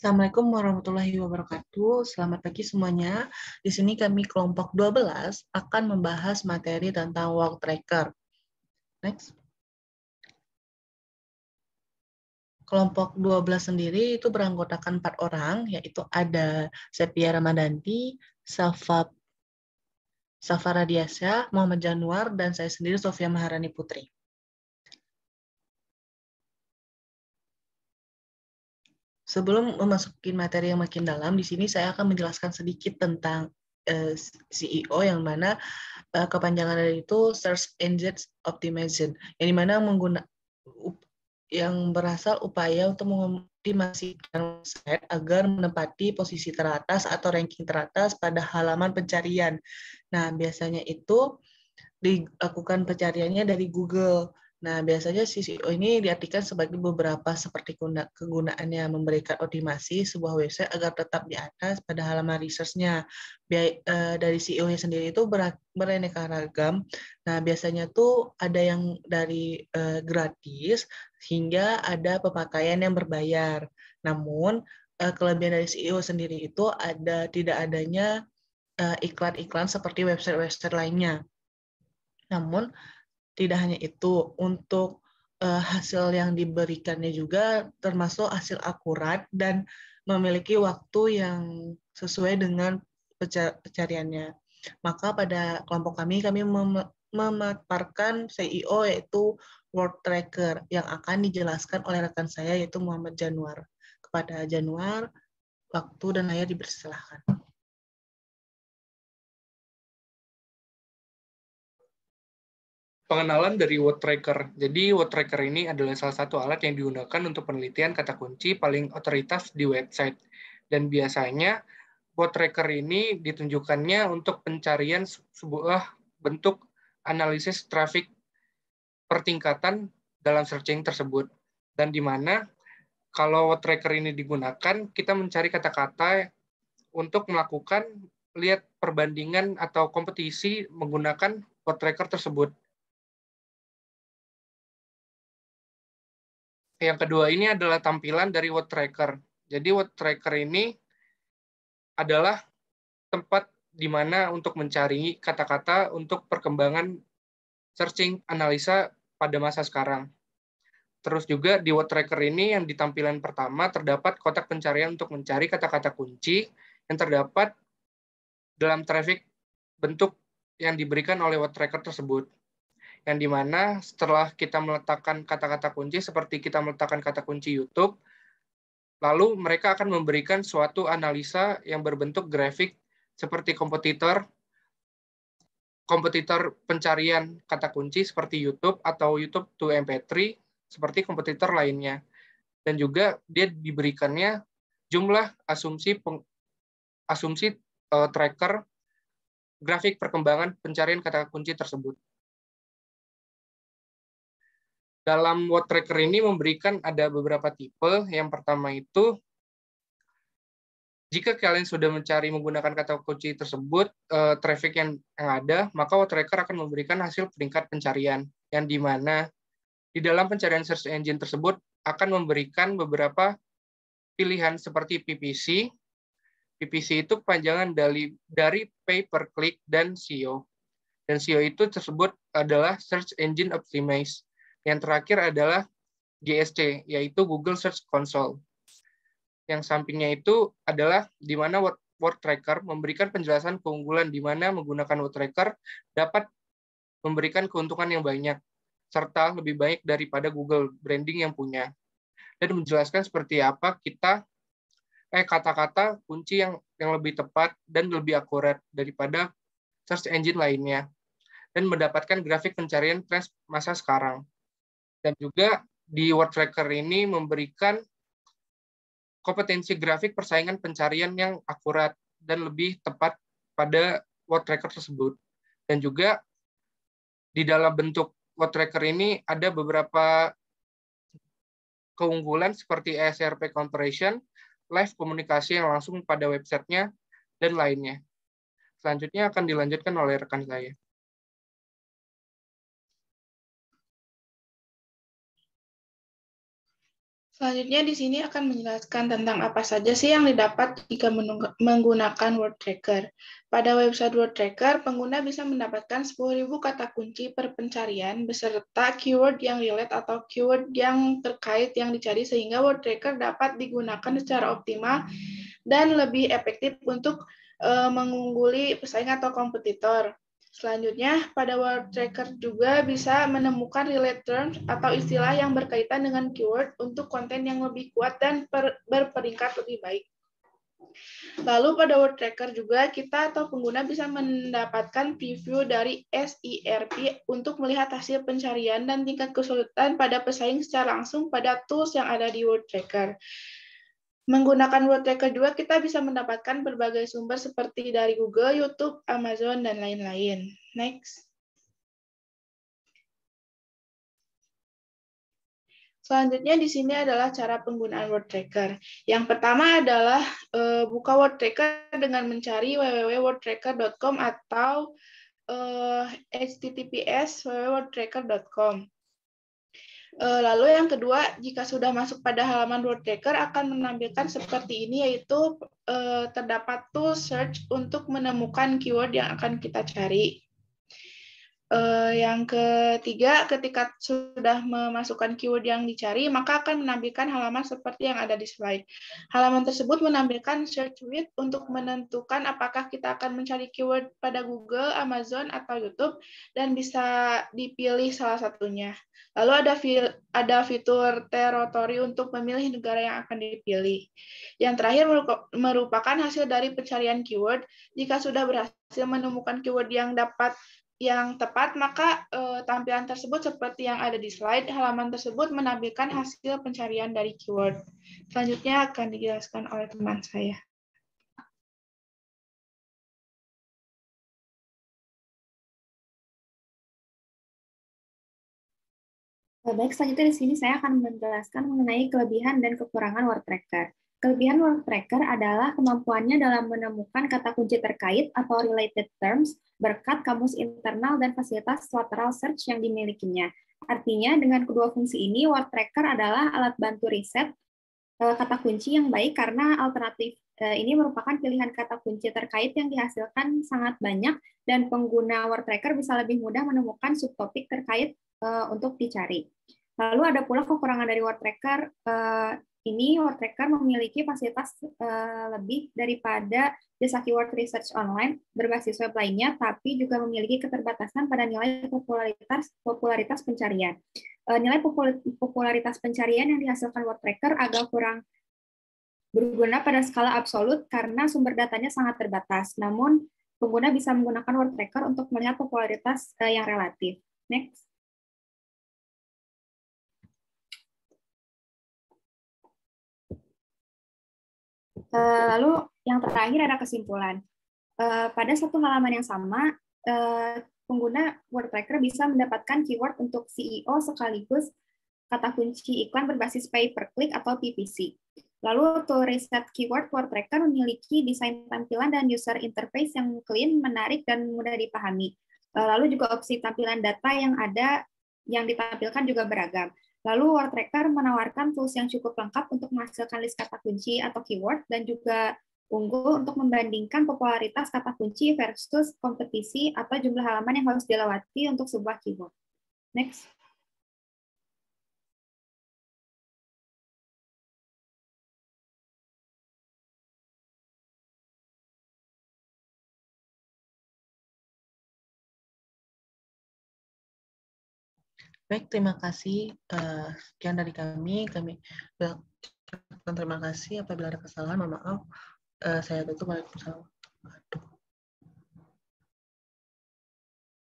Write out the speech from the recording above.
Assalamualaikum warahmatullahi wabarakatuh. Selamat pagi semuanya. Di sini kami kelompok 12 akan membahas materi tentang walk tracker. Next. Kelompok 12 sendiri itu beranggotakan 4 orang, yaitu ada Sepia Ramadanti, Safa Radiasya, Muhammad Januar, dan saya sendiri Sofia Maharani Putri. Sebelum memasuki materi yang makin dalam, di sini saya akan menjelaskan sedikit tentang CEO, yang mana kepanjangan dari itu Search Engine Optimization, yang dimana yang berasal upaya untuk mengoptimasikan website agar menempati posisi teratas atau ranking teratas pada halaman pencarian. Nah, biasanya itu dilakukan pencariannya dari Google. Nah, biasanya CCO ini diartikan sebagai beberapa seperti kegunaannya memberikan optimasi sebuah website agar tetap di atas pada halaman research-nya. Dari CEO-nya sendiri itu beraneka ragam. Nah, biasanya tuh ada yang dari gratis hingga ada pemakaian yang berbayar. Namun, kelebihan dari CEO sendiri itu tidak adanya iklan-iklan seperti website-website lainnya. Namun, tidak hanya itu, untuk hasil yang diberikannya juga termasuk hasil akurat dan memiliki waktu yang sesuai dengan pencariannya. Maka pada kelompok kami memaparkan CEO yaitu World Tracker yang akan dijelaskan oleh rekan saya yaitu Muhammad Januar. Kepada Januar, waktu dan layar dipersilahkan. Pengenalan dari word tracker. Jadi word tracker ini adalah salah satu alat yang digunakan untuk penelitian kata kunci paling otoritas di website. Dan biasanya word tracker ini ditunjukkannya untuk pencarian sebuah bentuk analisis traffic pertingkatan dalam searching tersebut. Dan di mana kalau word tracker ini digunakan, kita mencari kata-kata untuk melakukan lihat perbandingan atau kompetisi menggunakan word tracker tersebut. Yang kedua ini adalah tampilan dari word tracker. Jadi word tracker ini adalah tempat di mana untuk mencari kata-kata untuk perkembangan searching analisa pada masa sekarang. Terus juga di word tracker ini yang di tampilan pertama terdapat kotak pencarian untuk mencari kata-kata kunci yang terdapat dalam traffic bentuk yang diberikan oleh word tracker tersebut. Yang dimana setelah kita meletakkan kata-kata kunci seperti kita meletakkan kata kunci YouTube, lalu mereka akan memberikan suatu analisa yang berbentuk grafik seperti kompetitor pencarian kata kunci seperti YouTube atau YouTube to MP3 seperti kompetitor lainnya. Dan juga dia diberikannya jumlah asumsi tracker grafik perkembangan pencarian kata kunci tersebut. Dalam word tracker ini memberikan ada beberapa tipe. Yang pertama itu, jika kalian sudah mencari menggunakan kata kunci tersebut, traffic yang ada, maka word tracker akan memberikan hasil peringkat pencarian, yang dimana di dalam pencarian search engine tersebut akan memberikan beberapa pilihan seperti PPC. PPC itu kepanjangan dari pay per click dan SEO. Dan SEO itu tersebut adalah Search Engine Optimize. Yang terakhir adalah GSC, yaitu Google Search Console. Yang sampingnya itu adalah di mana word tracker memberikan penjelasan keunggulan di mana menggunakan word tracker dapat memberikan keuntungan yang banyak, serta lebih baik daripada Google branding yang punya. Dan menjelaskan seperti apa kata-kata kunci yang lebih tepat dan lebih akurat daripada search engine lainnya. Dan mendapatkan grafik pencarian tren masa sekarang. Dan juga di word tracker ini memberikan kompetensi grafik persaingan pencarian yang akurat dan lebih tepat pada word tracker tersebut. Dan juga di dalam bentuk word tracker ini ada beberapa keunggulan seperti ESRP comparison, live komunikasi yang langsung pada websitenya, dan lainnya. Selanjutnya akan dilanjutkan oleh rekan saya. Selanjutnya di sini akan menjelaskan tentang apa saja sih yang didapat jika menggunakan Word Tracker. Pada website Word Tracker, pengguna bisa mendapatkan 10.000 kata kunci per pencarian beserta keyword yang relate atau keyword yang terkait yang dicari sehingga Word Tracker dapat digunakan secara optimal dan lebih efektif untuk mengungguli pesaing atau kompetitor. Selanjutnya, pada Word Tracker juga bisa menemukan relate terms atau istilah yang berkaitan dengan keyword untuk konten yang lebih kuat dan berperingkat lebih baik. Lalu pada Word Tracker juga kita atau pengguna bisa mendapatkan preview dari SERP untuk melihat hasil pencarian dan tingkat kesulitan pada pesaing secara langsung pada tools yang ada di Word Tracker. Menggunakan Word Tracker juga kita bisa mendapatkan berbagai sumber seperti dari Google, YouTube, Amazon, dan lain-lain. Next. Selanjutnya di sini adalah cara penggunaan Word Tracker. Yang pertama adalah buka Word Tracker dengan mencari www.wordtracker.com atau https://wordtracker.com. Lalu yang kedua, jika sudah masuk pada halaman Word Tracker akan menampilkan seperti ini, yaitu terdapat tool search untuk menemukan keyword yang akan kita cari. Yang ketiga, ketika sudah memasukkan keyword yang dicari, maka akan menampilkan halaman seperti yang ada di slide. Halaman tersebut menampilkan search with untuk menentukan apakah kita akan mencari keyword pada Google, Amazon, atau YouTube, dan bisa dipilih salah satunya. Lalu ada fitur teritori untuk memilih negara yang akan dipilih. Yang terakhir merupakan hasil dari pencarian keyword. Jika sudah berhasil menemukan keyword yang tepat, maka tampilan tersebut seperti yang ada di slide. Halaman tersebut menampilkan hasil pencarian dari keyword. Selanjutnya akan dijelaskan oleh teman saya. Baik, selanjutnya di sini saya akan menjelaskan mengenai kelebihan dan kekurangan Word Tracker. Kelebihan Word Tracker adalah kemampuannya dalam menemukan kata kunci terkait atau related terms berkat kamus internal dan fasilitas lateral search yang dimilikinya. Artinya, dengan kedua fungsi ini, Word Tracker adalah alat bantu riset kata kunci yang baik karena alternatif ini merupakan pilihan kata kunci terkait yang dihasilkan sangat banyak dan pengguna Word Tracker bisa lebih mudah menemukan subtopik terkait untuk dicari. Lalu ada pula kekurangan dari Word Tracker. Ini Word Tracker memiliki fasilitas lebih daripada jasa keyword research online berbasis web lainnya, tapi juga memiliki keterbatasan pada nilai popularitas pencarian. Nilai popularitas pencarian yang dihasilkan Word Tracker agak kurang berguna pada skala absolut karena sumber datanya sangat terbatas. Namun, pengguna bisa menggunakan Word Tracker untuk melihat popularitas yang relatif. Next. Lalu yang terakhir ada kesimpulan. Pada satu halaman yang sama, pengguna Word Tracker bisa mendapatkan keyword untuk CEO sekaligus kata kunci iklan berbasis pay per click atau PPC. Lalu tool riset keyword Word Tracker memiliki desain tampilan dan user interface yang clean, menarik, dan mudah dipahami. Lalu juga opsi tampilan data yang ada yang ditampilkan juga beragam. Lalu Word Tracker menawarkan tools yang cukup lengkap untuk menghasilkan list kata kunci atau keyword dan juga unggul untuk membandingkan popularitas kata kunci versus kompetisi atau jumlah halaman yang harus dilewati untuk sebuah keyword. Next. Baik, terima kasih. Sekian dari kami. Terima kasih. Apabila ada kesalahan, mohon maaf. Saya tutup. Waalaikumsalam.